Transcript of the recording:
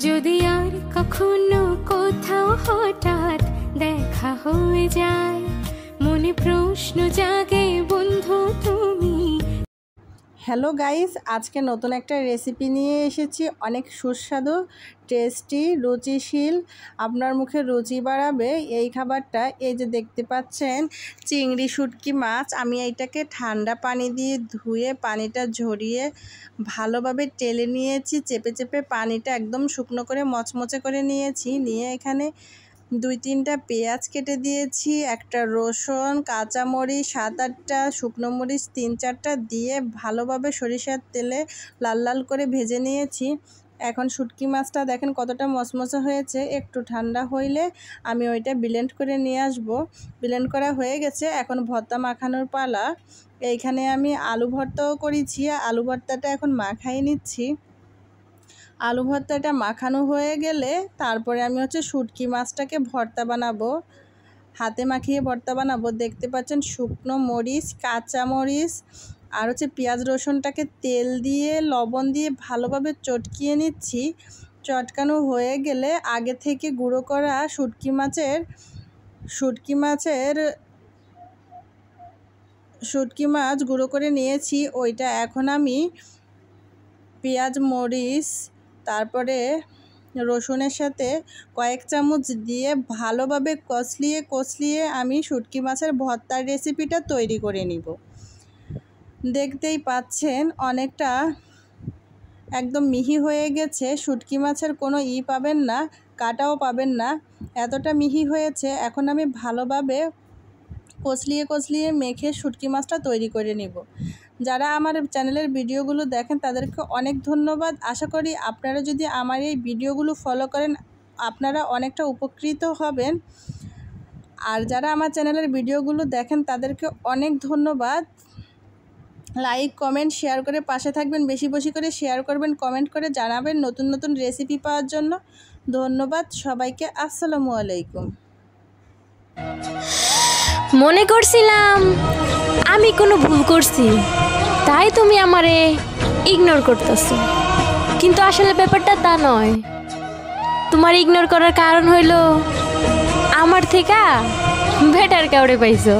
যদি আর কখনো কোথাও হঠাৎ দেখা হয়ে যায়, মনে প্রশ্ন জাগে বন্ধু তুমি। হ্যালো গাইস, আজকে নতুন একটা রেসিপি নিয়ে এসেছি। অনেক সুস্বাদু, টেস্টি, রুচিশীল, আপনার মুখে রুচি বাড়াবে এই খাবারটা। এই যে দেখতে পাচ্ছেন চিংড়ি শুটকি মাছ, আমি এইটাকে ঠান্ডা পানি দিয়ে ধুয়ে পানিটা ঝরিয়ে ভালোভাবে টেলে নিয়েছি। চেপে চেপে পানিটা একদম শুকনো করে মচমচে করে নিয়েছি। নিয়ে এখানে 2-3টা পেঁয়াজ কেটে দিয়েছি, একটা রসুন, কাঁচামরিচ 7-8টা, শুকনো মরিচ 3-4টা দিয়ে ভালোভাবে সরিষার তেলে লাল লাল করে ভেজে নিয়েছি। এখন শুটকি মাছটা দেখেন কতটা মচমচে হয়েছে। একটু ঠান্ডা হইলে আমি ওইটা ব্লেন্ড করে নিয়ে আসব। ব্লেন্ড করা হয়ে গেছে, এখন ভর্তা মাখানোর পালা। এইখানে আমি আলু ভর্তাও করেছি, আলু ভর্তাটা এখন মাখাই নিচ্ছি। আলু ভর্তাটা মাখানো হয়ে গেলে তারপরে আমি শুটকি মাছটাকে ভর্তা বানাবো, হাতে মাখিয়ে ভর্তা বানাবো। দেখতে পাচ্ছেন শুকনো মরিচ, কাঁচা মরিচ আর পেঁয়াজ রসুনটাকে তেল দিয়ে লবণ দিয়ে ভালোভাবে চটকিয়ে নিচ্ছি। চটকানো হয়ে গেলে আগে থেকে গুঁড়ো করা শুটকি মাছ গুঁড়ো করে নিয়েছি। ওইটা এখন আমি পেঁয়াজ, মরিচ, তারপরে রসুনের সাথে কয়েক চামচ দিয়ে ভালোভাবে কষলিয়ে আমি শুটকি মাছের ভর্তার রেসিপিটা তৈরি করে নিব। দেখতেই পাচ্ছেন অনেকটা একদম মিহি হয়ে গেছে। শুটকি মাছের কোনো পাবেন না, কাটাও পাবেন না, এতটা মিহি হয়েছে। এখন আমি ভালোভাবে কষলিয়ে মেখে শুটকি মাছটা তৈরি করে নিব। যারা আমার চ্যানেলের ভিডিওগুলো দেখেন তাদেরকে অনেক ধন্যবাদ। আশা করি আপনারা যদি আমার এই ভিডিওগুলো ফলো করেন আপনারা অনেকটা উপকৃত হবেন। আর যারা আমার চ্যানেলের ভিডিওগুলো দেখেন তাদেরকে অনেক ধন্যবাদ। লাইক, কমেন্ট, শেয়ার করে পাশে থাকবেন। বেশি বেশি করে শেয়ার করবেন, কমেন্ট করে জানাবেন নতুন নতুন রেসিপি পাওয়ার জন্য। ধন্যবাদ সবাইকে। আসসালামু আলাইকুম। মনে করছিলাম আমি কোনো ভুল করছি, তাই তুমি আমারে ইগনোর করতেছো, কিন্তু আসলে ব্যাপারটা তা নয়। তোমার ইগনোর করার কারণ হইল আমার থেকে বেটার কাউরে পাইছো।